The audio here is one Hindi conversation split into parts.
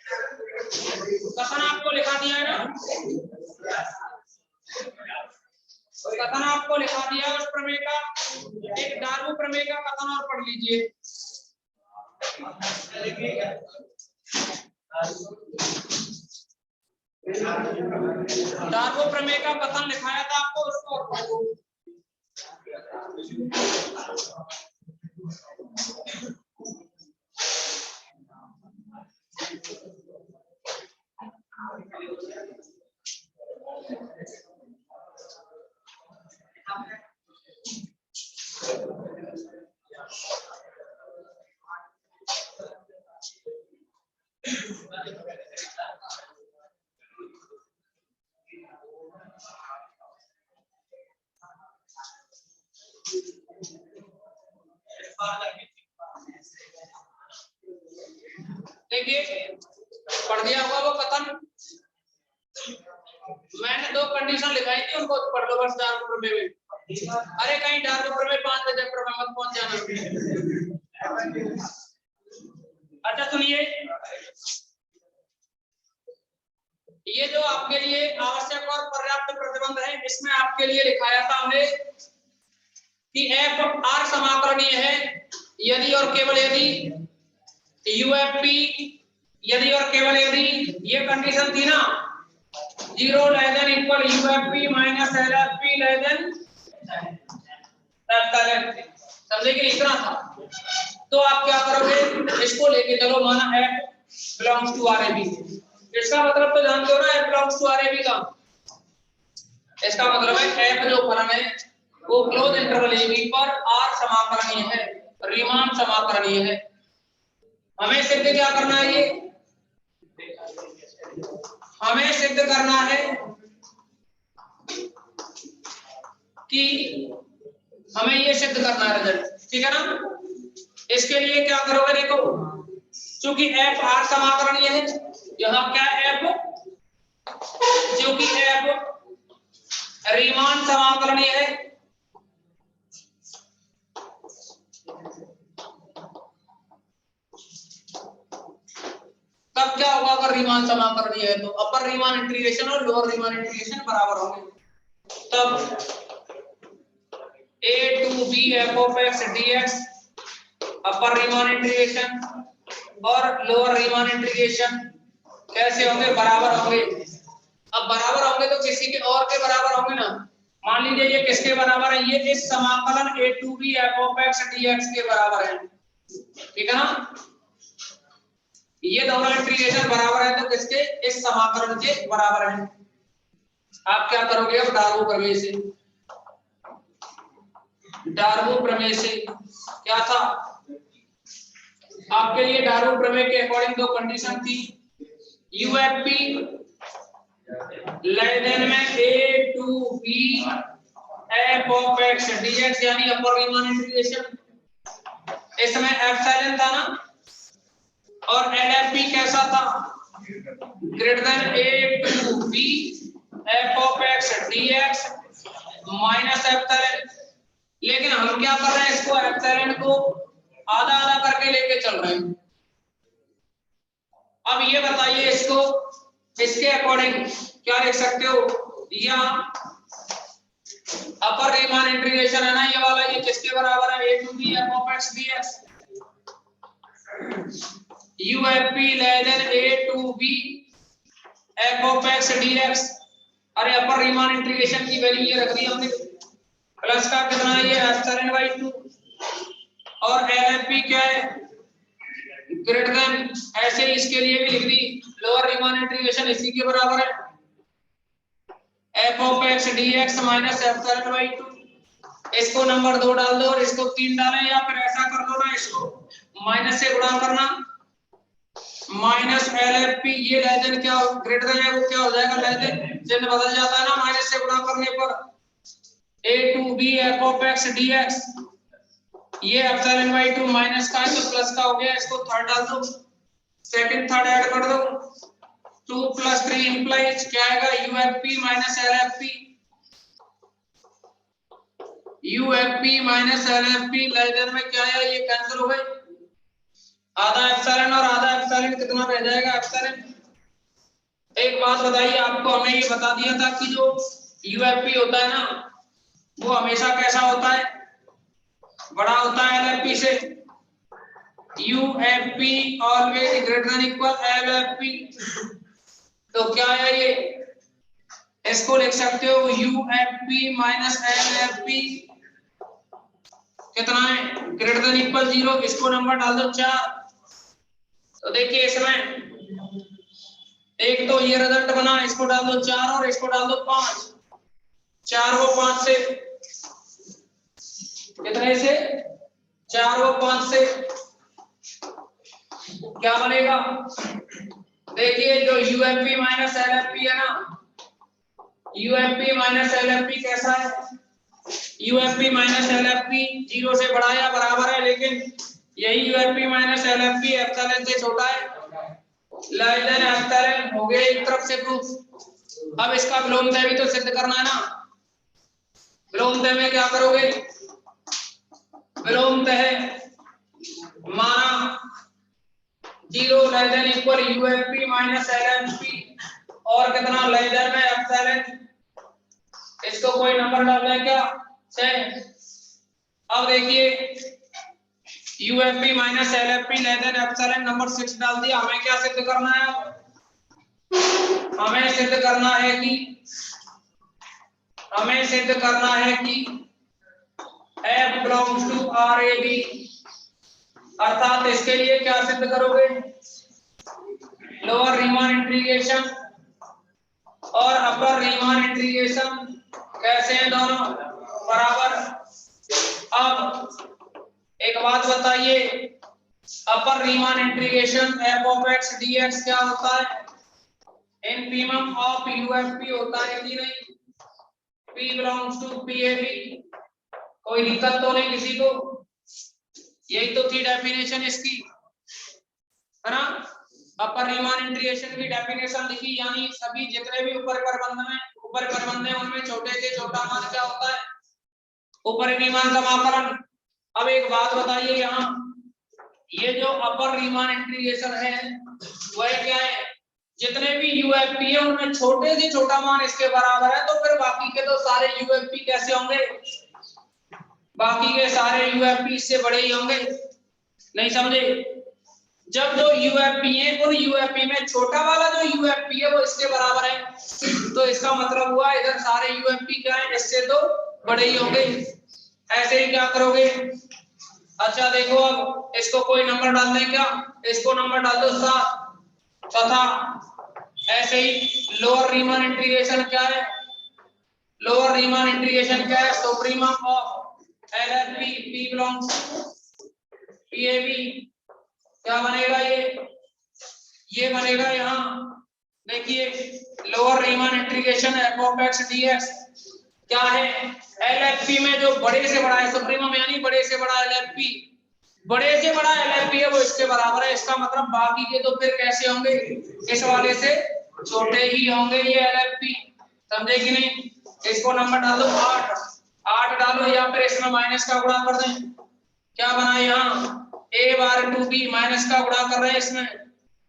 कथन आपको लिखा दिया है ना, कथन आपको लिखा दिया उस प्रमेय का। एक डार्बो प्रमेय का कथन और पढ़ लीजिए। डार्बो प्रमेय का कथन लिखाया था आपको, उसको और पढ़ो। देखिए पढ़ दिया होगा वो कथन। मैंने दो कंडीशन लिखाई थी, उनको पढ़ लो बस डार्बो प्रमेय में। अरे कहीं डार्बो प्रमेय 5 बजे प्रमेय मत पहुंच जाना। अच्छा सुनिए, ये जो आपके लिए आवश्यक और पर्याप्त प्रतिबंध है, इसमें आपके लिए लिखाया था हमने कि एफ आर समाकलनीय है यदि और केवल यदि यूएफपी, यदि और केवल यदि ये कंडीशन थी ना, 0 less equal UFP minus LFP less than F. समझे कि इतना था। तो आप क्या करोगे, इसको लेके चलो, माना एफ बिलोंग्स टू आरएबी। इसका मतलब तो जानते हो ना, एफ बिलोंग्स टू आरएबी का। इसका मतलब है एफ जो फलन है वो क्लोज इंटरवल एबी पर आर समाकलनीय है, रीमान समाकलनीय है। हमें सिद्ध क्या करना है, ये हमें सिद्ध करना है कि हमें ये सिद्ध करना है रिजल्ट, ठीक है ना। इसके लिए क्या करोगे, देखो क्योंकि एफ आर समाकलनीय है, यहां क्या एफ, जो कि एफ रीमान समाकलनीय है, तब क्या होगा अगर रीमान समाकलनीय है तो अपर रीमान इंटीग्रेशन और लोअर रीमान इंटीग्रेशन बराबर होंगे। तब a to b f of x dx upper Riemann integration और लोअर रीमान इंटीग्रेशन कैसे होंगे, बराबर होंगे। अब बराबर होंगे तो किसी के और के बराबर होंगे ना। मान लीजिए ये किसके बराबर है, ये इस समाकलन a to b f of x dx के बराबर है, ठीक है ना। ये दोनों इंटीग्रेशन बराबर है तो किसके, इस समाकलन के बराबर है। आप क्या करोगे अब डार्बो प्रमेय से, डार्बो प्रमेय से क्या था आपके लिए, डार्बो प्रमेय के अकॉर्डिंग दो कंडीशन थी, यूएफपी लेस देन में a to b f of x dx यानी अपर रीमान इंटीग्रेशन, इसमें एप्सिलॉन था ना, और एलएफपी कैसा था, greater than a to b f of x dx minus epsilon. लेकिन हम क्या कर रहे हैं, इसको एप्सिलॉन को आधा आधा करके लेके चल रहे हैं। अब ये बताइए इसको, इसके अकॉर्डिंग क्या लिख सकते हो, या अपर रीमान इंटीग्रेशन है ना ये वाला, ये किसके बराबर है, a to b f of x dx UFP less than a to b f of x dx। अरे अपर रीमान इंटीग्रेशन की वैल्यू ये रख दी हमने, प्लस का कितना है ये एप्सिलॉन बाई 2, और LFP क्या है ग्रेटर देन, ऐसे इसके लिए भी लिख दी लोअर रीमान इंटीग्रेशन इसी के बराबर है f of x dx minus epsilon by 2। इसको नंबर 2 डाल दो और इसको 3 डालें, या फिर ऐसा कर दो ना, इसको माइनस से गुणा करना, माइनस LFP ये लेस देन क्या ग्रेटर देन है वो क्या हो जाएगा, लेस देन, चिन्ह बदल जाता है ना माइनस से गुणा करने पर, a to b f of x dx ये एप्सिलॉन बाई 2 माइनस का है तो प्लस का हो गया, इसको थर्ड डाल दो, सेकंड थर्ड ऐड कर दो, 2 + 3 इंप्लाइज क्या आएगा, UFP minus LFP, UFP minus LFP less than में क्या है, ये कैंसिल हो गए, आधा एप्सिलॉन और आधा एप्सिलॉन एप्सिलॉन कितना रह जाएगा एप्सिलॉन। एक बात बताइए आपको, हमने ये बता दिया था कि जो यूएफपी होता है ना वो हमेशा कैसा होता है, बड़ा होता है एलएफपी से। UFP always greater than equal LFP. तो क्या है ये, इसको लिख सकते हो यूएफपी माइनस एलएफपी कितना है, ग्रेटर देन इक्वल 0। इसको नंबर डाल दो 4। तो देखिए इसमें एक तो ये रिजल्ट बना, इसको डाल दो 4 और इसको डाल दो 5। 4 व 5 से कितने से, 4 व 5 से क्या बनेगा। देखिए जो यूएफपी माइनस एलएफपी है ना, यूएफपी माइनस एलएफपी कैसा है, यूएफपी माइनस एलएफपी 0 से बड़ा या बराबर है, लेकिन यही यूएफपी माइनस एलएफपी एप्सिलॉन से छोटा है, लेस देन एप्सिलॉन हो गया एक तरफ से प्रूफ। अब इसका विलोमतय भी तो सिद्ध करना है ना। विलोमतय में क्या करोगे, विलोमतय माना 0 less than equal UFP minus LFP और कितना लेस देन में एप्सिलॉन। इसको कोई नंबर डालना है क्या, 6। अब देखिए UFP minus LFP less than epsilon number 6 डाल दिया। हमें क्या सिद्ध करना है, हमें सिद्ध करना है कि F belongs to RAB। अर्थात इसके लिए क्या सिद्ध करोगे, लोअर रीमान इंटीग्रेशन और अपर रीमान इंटीग्रेशन कैसे हैं, दोनों बराबर। अब एक बात बताइए, upper Riemann integration f of x dx क्या होता है, इनफीमम ऑफ यूएफपी होता है कि नहीं, P belongs to PAB। कोई दिक्कत तो नहीं किसी को, यही तो थी डेफिनेशन इसकी, है ना। अपर रीमान इंटीग्रेशन की डेफिनेशन लिखी, यानी सभी जितने भी ऊपर परिबंध हैं उनमें छोटे से छोटा मान क्या होता है, ऊपर रीमान समाकलन। अब एक बात बताइए, यहाँ ये जो अपर रीमान इंटीग्रेशन है वह क्या है, जितने भी यूएफपी है उनमें छोटे से छोटा मान इसके बराबर है, तो फिर बाकी के तो सारे यूएफपी कैसे होंगे, बाकी के सारे यूएफपी इससे बड़े ही होंगे। नहीं समझे, जब जो यूएफपी है उन यूएफपी में छोटा वाला जो यूएफपी है वो इसके बराबर है, तो इसका मतलब हुआ इधर सारे यूएफपी क्या है, इससे तो बड़े ही होंगे। ऐसे ही क्या करोगे, अच्छा देखो अब इसको कोई नंबर डाल दें क्या, इसको नंबर डाल दो 7 तथा ऐसे ही लोअर रीमान इंटीग्रेशन क्या है, लोअर रीमान इंटीग्रेशन क्या है, supremum of LFP P belongs PAB क्या बनेगा, ये बनेगा। यहाँ देखिए lower Riemann integration f of x dx क्या है, एलएफपी में जो बड़े से बड़ा है, सुप्रीमम यानी बड़े से बड़ा एलएफपी, बड़े से बड़ा एलएफपी है वो इसके बराबर है। इसका मतलब बाकी के तो फिर कैसे होंगे, इस वाले से छोटे ही होंगे ये एलएफपी, समझे कि नहीं। इसको नंबर डालो 8 डालो, या फिर इसमें माइनस का गुणा कर दें, क्या बना यहाँ a/2b माइनस का गुणा कर रहे हैं इसमें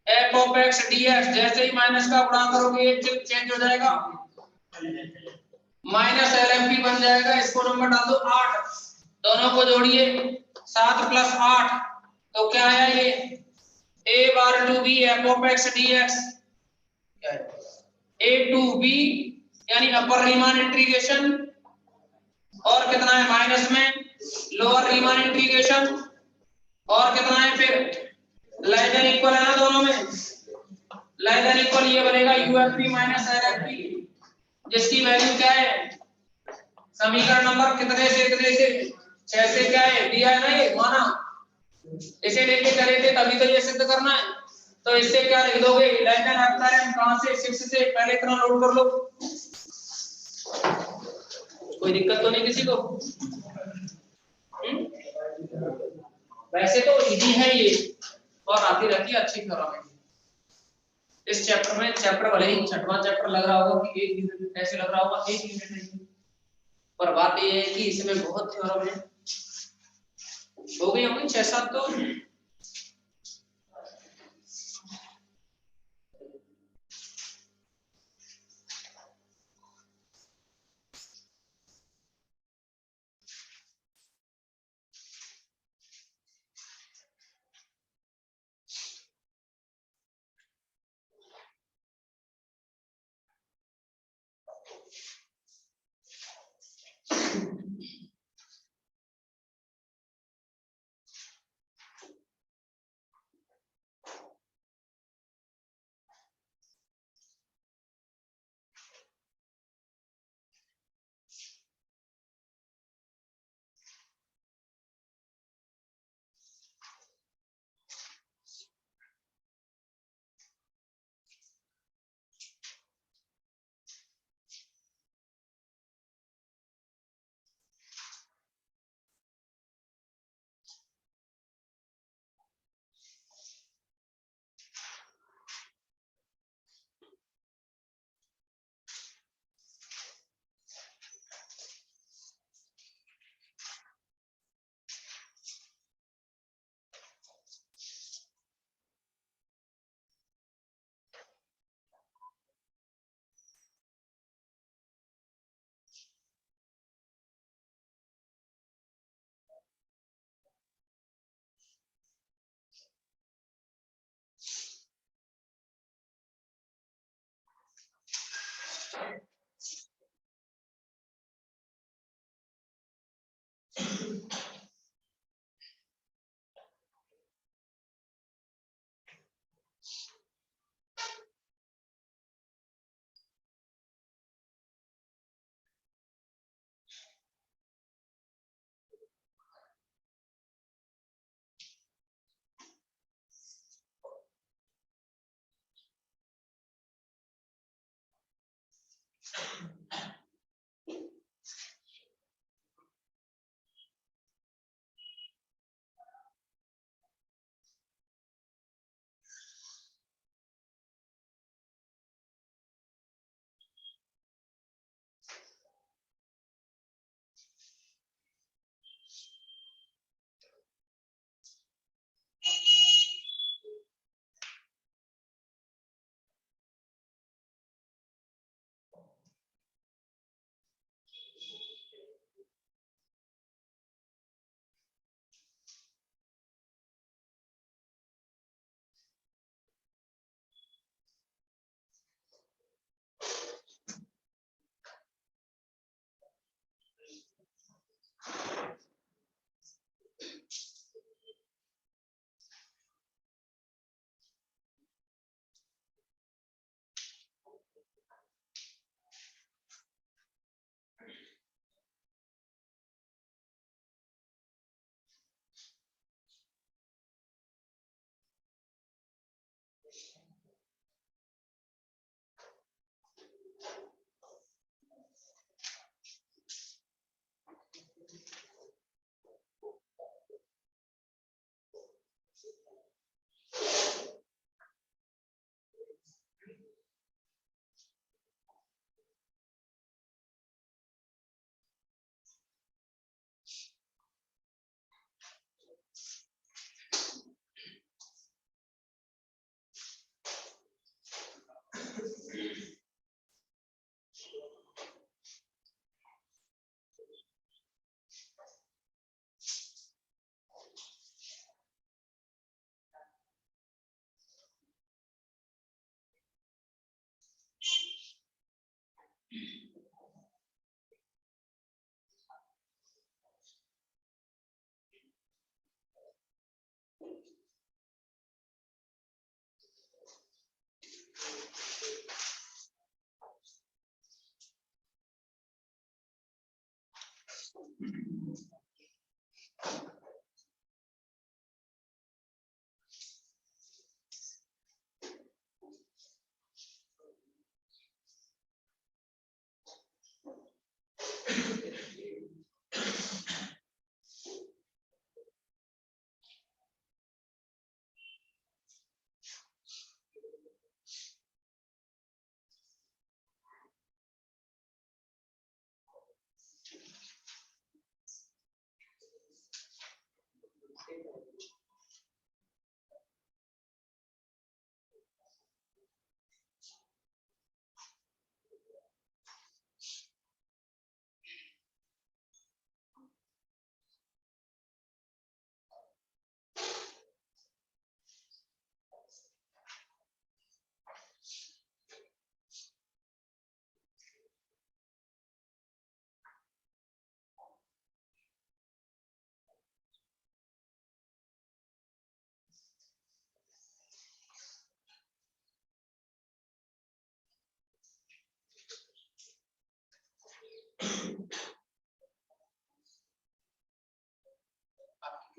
f of x dx, जैसे ही माइनस का गुणा करोगे ये चेंज हो जाएगा, माइनस एलएफपी बन जाएगा। इसको नंबर डाल दो 8, दोनों को जोड़िए 7 + 8 तो क्या है ये a/2b f of x dx a to b यानी अपर रीमान इंटीग्रेशन और कितना है माइनस में लोअर रीमान इंटीग्रेशन और कितना है फिर लेस देन इक्वल है ना, दोनों में लेस देन इक्वल, ये बनेगा यूएफपी माइनस एलएफपी जिसकी वैल्यू क्या है, समीकरण नंबर कितने से 6 से क्या है दिया है ना, ये माना इसे लेके करे थे तभी तो ये सिद्ध करना है। तो इससे क्या लिख दोगे, लेस देन एप्सिलॉन कहां से 6 से, पहले इतना नोट कर लो, कोई दिक्कत तो नहीं किसी को। वैसे तो इजी है ये और आती रहती है अच्छी थ्योरम है इस चैप्टर में। चैप्टर भले ही 6वां चैप्टर लग रहा होगा कि 1 यूनिट ऐसे लग रहा होगा 1 यूनिट नहीं, पर बात ये है कि इसमें बहुत थ्योरम है, हो गई होंगी 6-7 तो।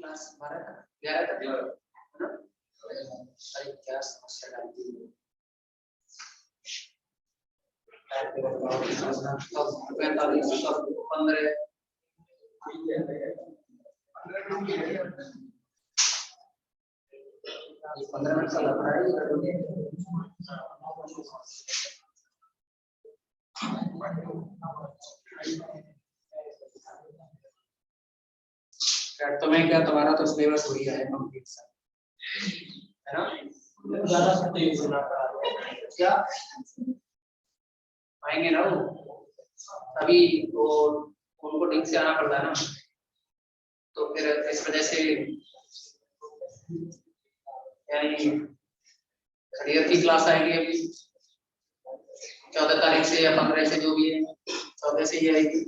क्लास 12 तक 11 तक है ना। अरे क्या समस्या डालती है 15 मिनट का लग रहा है। तो मैं क्या तुम्हारा तो सिलेबस हो गया है कंप्लीट सा है ना। ज्यादा तेज सुना क्या आएंगे ना वो अभी वो उनको लिंक से आना पड़ता है ना, तो फिर इस वजह से यानी थर्ड की क्लास आएगी अभी 14 तारीख से या 15 से, जो भी है 14 से ही आएगी।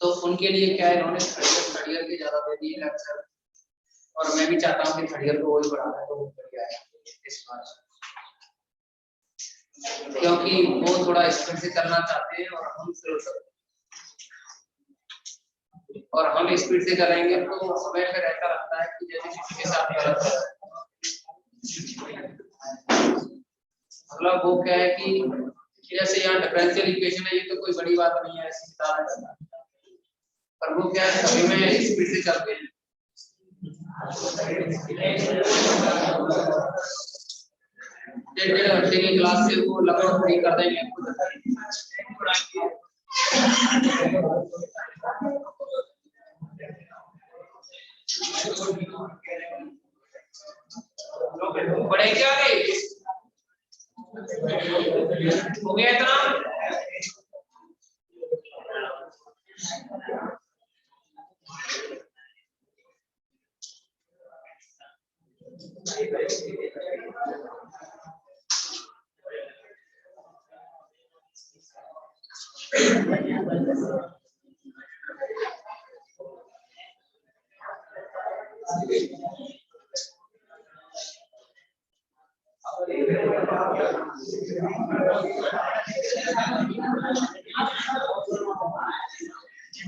तो उनके लिए क्या है, इन्होंने थर्ड ईयर के ज्यादा दे दिए लेक्चर, और मैं भी चाहता हूँ कि थर्ड ईयर को वही बढ़ाना है, तो वो बढ़िया है इस बार, क्योंकि वो थोड़ा स्पीड से करना चाहते हैं और हम स्पीड से करेंगे तो हमें फिर ऐसा लगता है कि जैसे किसी के साथ गलत है। मतलब वो क्या है कि जैसे यहाँ डिफरेंशियल इक्वेशन है, ये तो कोई बड़ी बात नहीं है ऐसी किताब है, पर वो क्या है सभी में स्पीड से चलते हैं। डेढ़ घंटे की क्लास से वो लगभग फ्री कर देंगे। बड़े क्या रे हो गया इतना।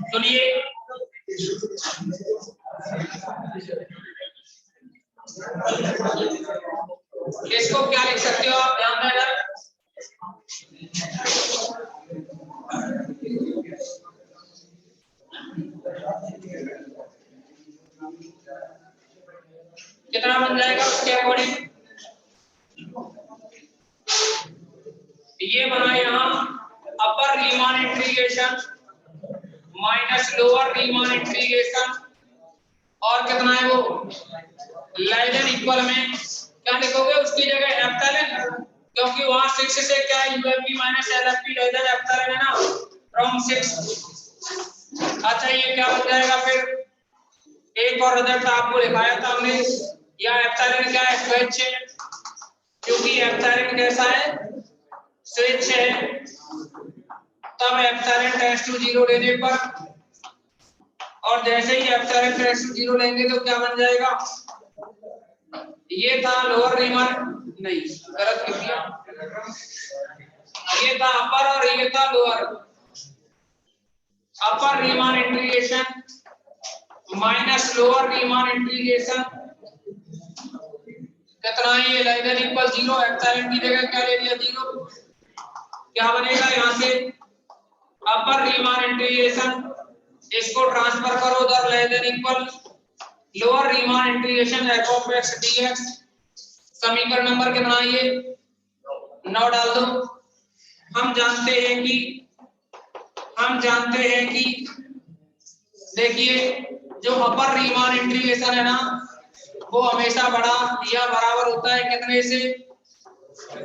सुनिए इसको क्या लिख सकते हो आप, ध्यान देना। कितना बन जाएगा उसके अकॉर्डिंग, ये बना यहाँ upper Riemann integration minus lower Riemann integration, और कितना है वो लेस देन इक्वल में क्या लिखोगे उसकी जगह एप्सिलॉन, क्योंकि वहां 6 से क्या है UFP minus LFP less than epsilon है ना, फ्रॉम 6। अच्छा ये क्या बन जाएगा फिर, एक और रिजल्ट आपको दिखाया था हमने, या एप्सिलॉन क्या है स्वेच्छ है, क्योंकि एप्सिलॉन कैसा है स्वेच्छ है, तब एप्सिलॉन टेंड्स टू 0 लेने पर, और जैसे ही एप्सिलॉन टेंड्स टू 0 लेंगे तो क्या बन जाएगा, ये था लोअर रीमान, नहीं गलत लिख दिया, ये था अपर और ये था lower. Upper Riemann integration minus lower Riemann integration कितना है, ये लेस देन इक्वल 0, एप्सिलॉन की जगह क्या ले लिया 0, क्या बनेगा यहाँ से अपर रीमान इंटीग्रेशन, इसको ट्रांसफर करो उधर less than equal lower Riemann integration f of x dx, समीकरण नंबर कितना है ये 9 डाल दो। हम जानते हैं कि देखिए जो अपर रीमान इंटीग्रेशन है ना वो हमेशा बड़ा या बराबर होता है कितने से,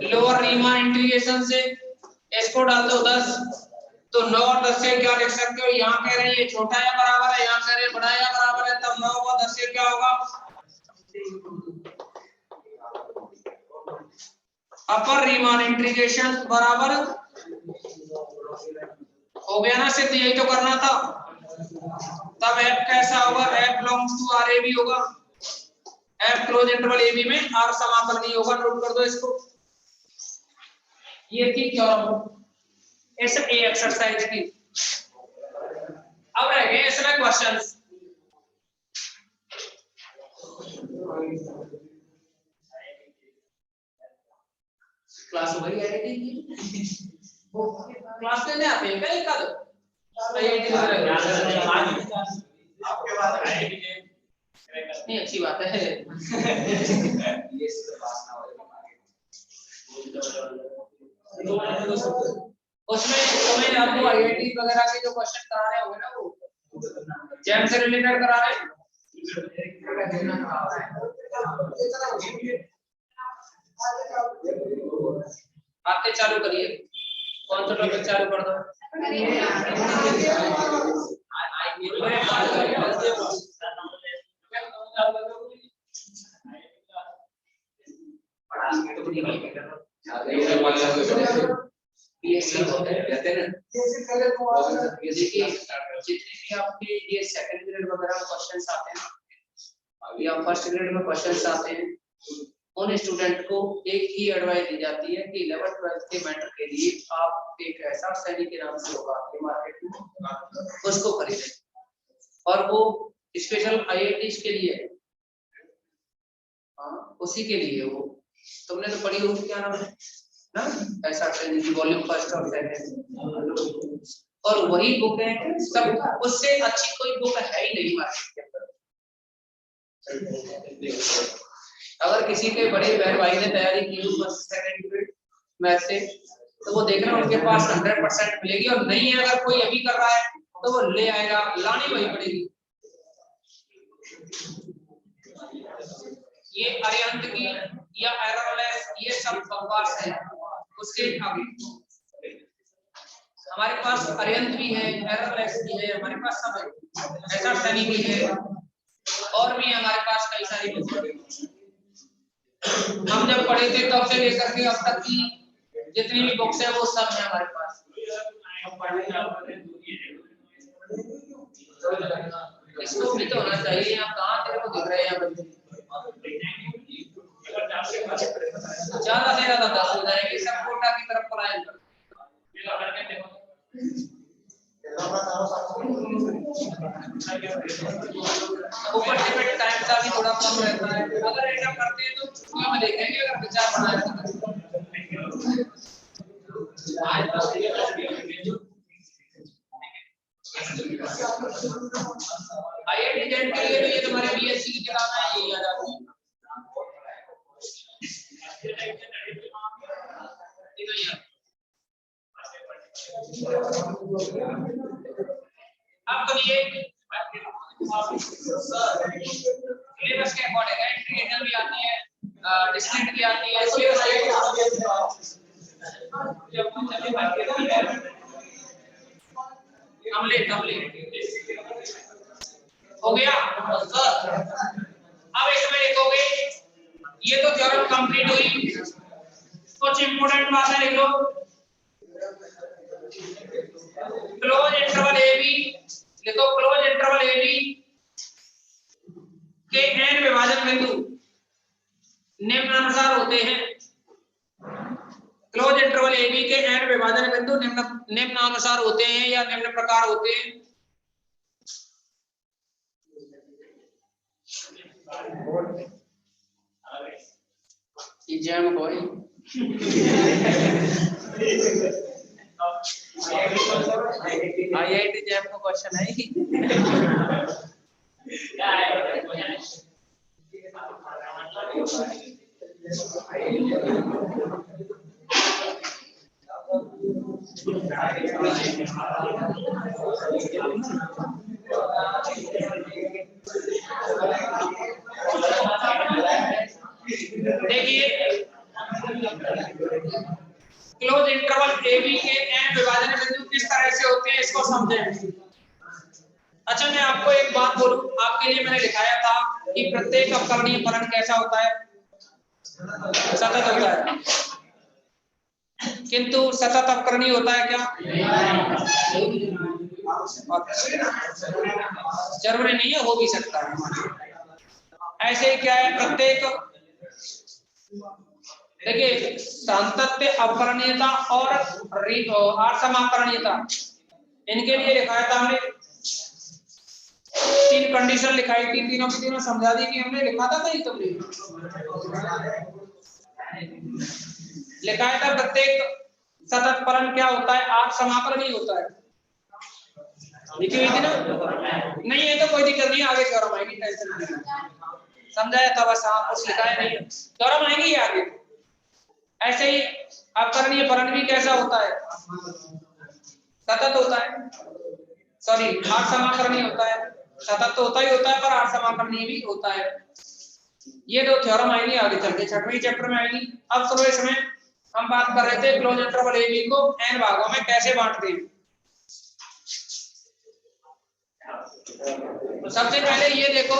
लोअर रीमान इंटीग्रेशन से, इसको डाल दो 10, तो 9 और 10 से क्या लिख सकते हो, यहाँ कह रहे हैं ये छोटा या बराबर है, यहाँ कह रहे हैं बड़ा या बराबर है, तब 9 और 10 से क्या होगा, अपर रीमान इंटीग्रेशन बराबर हो गया ना सिद्ध, यही तो करना था। तब f कैसा होगा, f belongs to R A B होगा, f close interval A B में r समाकलनीय होगा, नोट कर दो इसको। ये थी थ्योरम इस ए एक्सरसाइज की। अब रह गए इसमें क्वेश्चंस। क्लास हो गई आईआईटी की, क्लास लेने आते हैं क्या एक आध आईआईटी वगैरह? आपके बात नहीं अच्छी बात है। उसमें तुम्हें आपको आईआईटी वगैरह के जो क्वेश्चन करा रहे होंगे ना वो जैम से रिलेटेड करा रहे हैं। आते चालू करिए, कौन सा टॉपिक चालू कर दो? देखिए जितने भी आपके ये सेकंड ग्रेड वगैरह क्वेश्चंस आते हैं या फर्स्ट ग्रेड में क्वेश्चंस आते हैं, उन स्टूडेंट को एक ही एडवाइस दी जाती है कि 11th 12th के मैटर के लिए आप एक ऐसा सैनिक के नाम से होगा आपके मार्केट में, उसको खरीदें और वो स्पेशल आईआईटी के लिए, हाँ उसी के लिए वो तुमने तो पढ़ी होगी, क्या नाम है ना, ऐसा सैनिक की वॉल्यूम फर्स्ट और सेकंड, और वही बुक है सब, उससे अच्छी कोई बुक है ही नहीं मार्केट के अंदर। अगर किसी के बड़े बहन भाई ने तैयारी की हो फर्स्ट सेकंड ग्रेड मैथ से, तो वो देखना उनके पास 100% मिलेगी, और नहीं है अगर कोई अभी कर रहा है तो वो ले आएगा, लानी वही पड़ेगी। ये अरिहंत की या एररलेस ये सब बकवास है। उसके आगे हमारे पास अरिहंत भी है, एररलेस भी है, हमारे पास सब है, ऐसा सैनिक भी है, और भी हमारे पास कई सारी बुक। हम जब पढ़े थे तब से लेकर के अब तक की जितनी भी बुक्स है वो सब है हमारे पास। इसको भी तो होना चाहिए, आप कहाँ तेरे को दिख रहे हैं? ज्यादा से ज्यादा 10 हो जाएंगे, सब कोटा की तरफ पलायन कर। ऊपर से टाइम का भी थोड़ा कम रहता है, अगर ऐसा करते हैं तो छुट्टियों में देखेंगे, अगर विचार बनाया तो। आईआईटी जैन के लिए ये तुम्हारे बीएससी की किताब है, ये याद रखो। अब करिए सिलेबस के अकॉर्डिंग एंट्री एग्जाम भी आती है, डिस्ट्रिक्ट भी आती है, हो गया सर। अब इसमें लिखोगे, ये तो थ्योरम कंप्लीट हुई, कुछ इंपोर्टेंट बातें लिख लो। क्लोज इंटरवल ए बी लिखो, क्लोज इंटरवल ए बी के एन विभाजन बिंदु निम्नानुसार होते हैं। क्लोज इंटरवल ए बी के एन विभाजन बिंदु निम्नानुसार होते हैं या निम्न प्रकार होते हैं। जैम कोई आईआईटी जैम को क्वेश्चन है देखिए क्लोज इंटरवल ए बी के एन विभाजन बिंदु किस तरह से होते हैं, इसको समझें। अच्छा मैं आपको एक बात बोलूं, आपके लिए मैंने लिखाया था कि प्रत्येक अवकरणीय फलन कैसा होता है, सतत होता है, किंतु सतत अवकरणीय होता है क्या? जरूरी नहीं है, हो भी सकता है। ऐसे क्या है, प्रत्येक देखिए सांतत्य अवकरणीयता और असमाकरणीयता, इनके लिए लिखाया था हमने 3 कंडीशन लिखाई थी, तीनों की तीनों समझा दी कि हमने लिखा था कहीं तुमने। लिखा है था प्रत्येक सतत फलन क्या होता है, 8 समाकलन ही होता है। लिखी हुई थी ना? नहीं है तो कोई दिक्कत नहीं, आगे थ्योरम आएगी, टेंशन नहीं। समझाया था बस, आप कुछ लिखा है नहीं, थ्योरम आएंगी आगे। ऐसे ही अपकरणीय फलन भी कैसा होता है, सतत होता है, सॉरी 8 समाकलनीय होता है। सतत तो होता ही होता है पर 8 समाकलनीय भी होता है। ये दो थ्योरम आएंगी आगे चल के, 6वें चैप्टर में आएंगी। अब सुनो, इसमें हम बात कर रहे थे क्लोज इंटरवल ए बी को n भागों में कैसे बांटते हैं। तो सबसे पहले ये देखो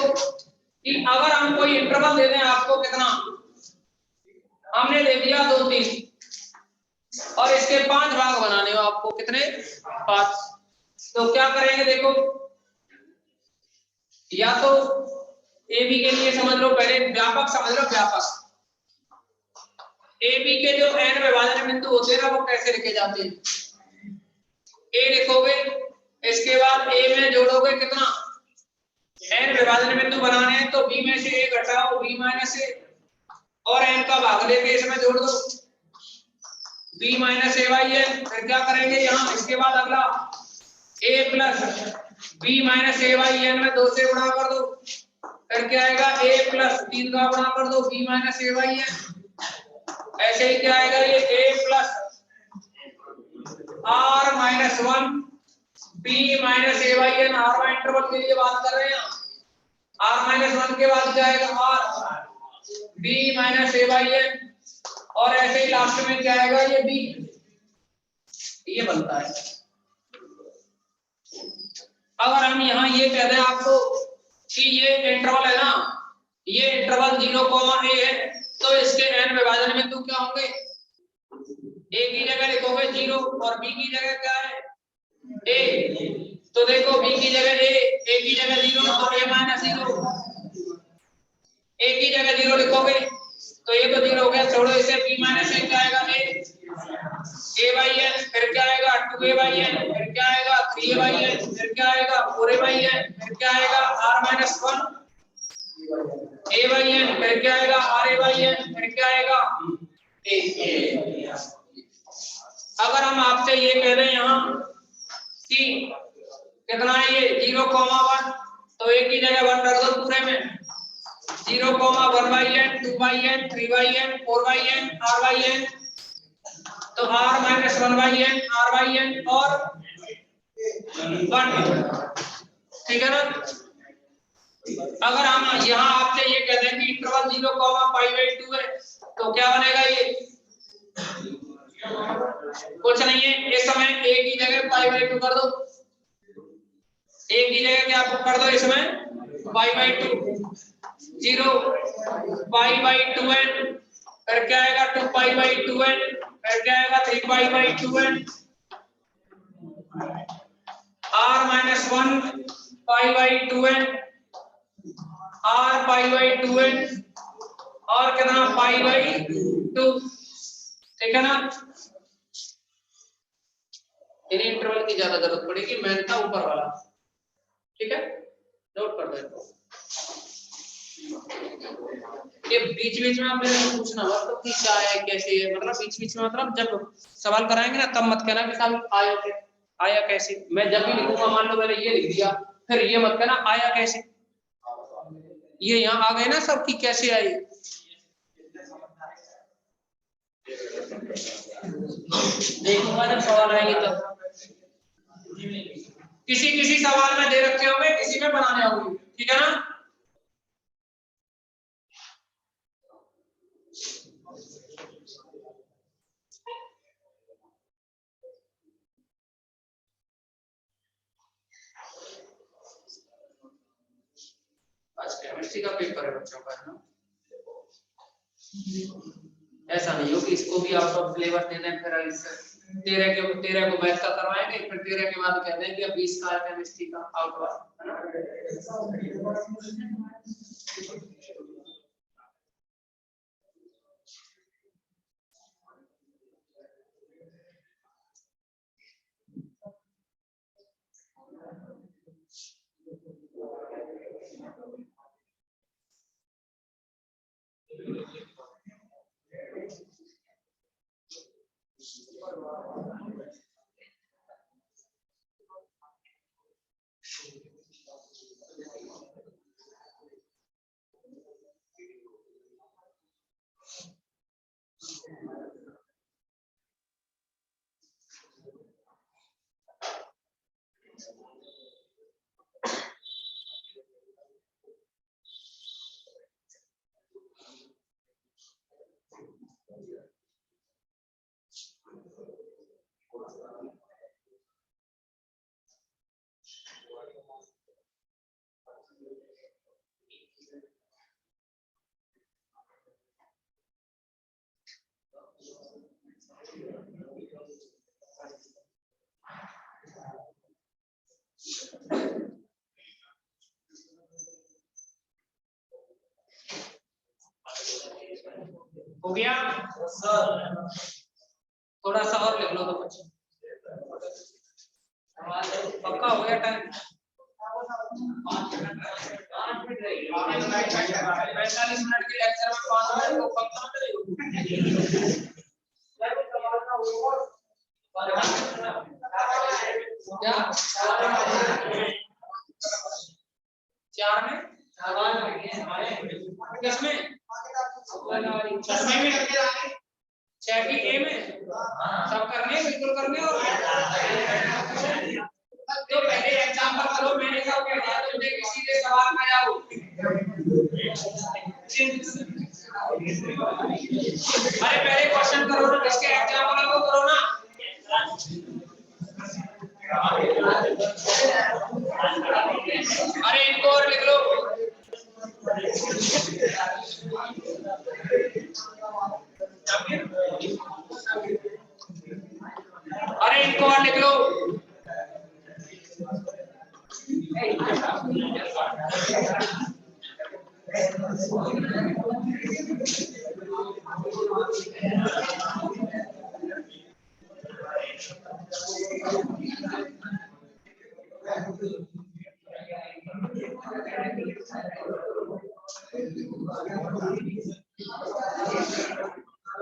कि अगर हम कोई इंटरवल दे दें आपको, कितना हमने दे दिया 2 3, और इसके 5 भाग बनाने हो आपको, कितने 5। तो क्या करेंगे देखो, या तो ए बी के लिए समझ लो, पहले व्यापक समझ लो, व्यापक ए बी के जो n विभाजन बिंदु होते हैं ना, वो कैसे लिखे जाते हैं। ए लिखोगे, इसके बाद ए में जोड़ोगे कितना, n विभाजन बिंदु बनाने हैं तो b में से a घटाओ b माइनस a, और n का भाग लेके इसमें जोड़ दो b minus a by n। फिर क्या करेंगे यहाँ, इसके बाद अगला a plus b minus a by n में 2 से गुणा कर दो, फिर क्या आएगा a प्लस 3 का गुणा कर दो b minus a by n। ऐसे ही क्या आएगा, ये a plus r minus 1 b minus a by n। r Y interval के लिए बात कर रहे हैं, r माइनस 1 के बाद क्या आएगा r b minus a by n, और ऐसे ही लास्ट में क्या आएगा, ये b। ये बनता है। अगर हम यहाँ ये कह दें आपको कि ये इंटरवल है ना, ये इंटरवल 0, a है, तो इसके n विभाजन बिंदु क्या होंगे, a की जगह लिखोगे 0 और b की जगह क्या है a। तो देखो b की जगह a की जगह 0, तो a माइनस 0, a की जगह 0 लिखोगे तो ये तो 0 हो गया, छोड़ो इसे, b माइनस a क्या आएगा a बाई n, फिर क्या आएगा 2a बाई n, फिर क्या आएगा 3a बाई n, फिर क्या आएगा 4a बाई n, फिर क्या आएगा r minus 1 a by n, फिर क्या आएगा r a बाई n, फिर क्या आएगा a। अगर हम आपसे ये कह रहे हैं यहाँ कि कितना है ये 0, 1, तो a की जगह 1 रख दो पूरे में, 0, 1 by n, 2 by n, 3 by n, 4 by n, r by n, तो r minus 1 by n, r by n और 1, ठीक है ना। अगर हम यहाँ आपसे ये कहते हैं कि इंटरवल 0, पाई बाई 2 है, तो क्या बनेगा ये, कुछ नहीं है, इस समय a की जगह पाई बाई 2 कर दो, a की जगह क्या कर दो इसमें pi by 2, 0 pi by 2n, फिर क्या आएगा 2 पाई बाई 2n, फिर क्या आएगा 3 pi by 2n, r minus 1 pi by 2n, r pi by 2n, और कितना पाई बाई 2, ठीक है ना। इन इंटरवल की ज्यादा जरूरत पड़ेगी, मैंने था ऊपर वाला, ठीक है, नोट कर देता हूं। ये बीच बीच में आप मेरे पूछना मत तो कि क्या है कैसे है, मतलब बीच बीच में, मतलब जब सवाल कराएंगे ना तब मत कहना कि साहब आया कैसे। मैं जब भी लिखूंगा, मान लो मैंने ये लिख दिया, फिर ये मत कहना आया कैसे, ये यहाँ आ गए ना सब कि कैसे आई। देखूंगा जब सवाल आएंगे तब, किसी किसी सवाल में दे रखे होंगे, किसी में बनाने होंगे, ठीक है ना। आज केमिस्ट्री का पेपर है बच्चों का, है ना। ऐसा नहीं हो कि इसको भी आउट ऑफ सिलेबस दे दें, फिर इससे 13 को मैथ का करवाएंगे, फिर 13 के बाद कहते हैं कि अब 20 का केमिस्ट्री का आउट ऑफ, है ना। हो गया थोड़ा सा और लिख लो तो बच्चे पक्का हो गया टाइम 45 मिनट के लेक्चर में 5 मिनट को पक्का क्या 4 में किसमें 6 में 6 की ए में सब करने बिल्कुल करने और तो पहले एग्जांपल करो मैंने कहा क्या दिया तुमने किसी से सवाल में जाओ अरे पहले क्वेश्चन करो ना इसके एग्जांपल को करो ना अरे इनको और लिख लो अरे इनको और लिख लो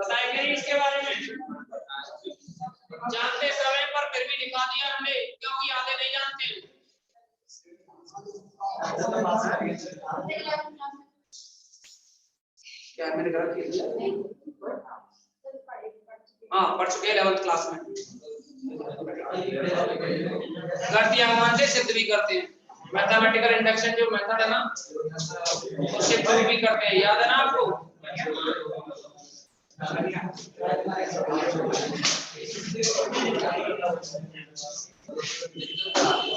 बताएंगे इसके बारे में जानते समय पर फिर भी दिखा दिया हमने क्योंकि आगे नहीं जानते क्या मैंने गलत किया हाँ पढ़ चुके 11th क्लास में गणितीय अनुमान से सिद्ध भी करते हैं मैथमेटिकल इंडक्शन जो मेथड है ना उससे प्रूव भी करते हैं याद है ना आपको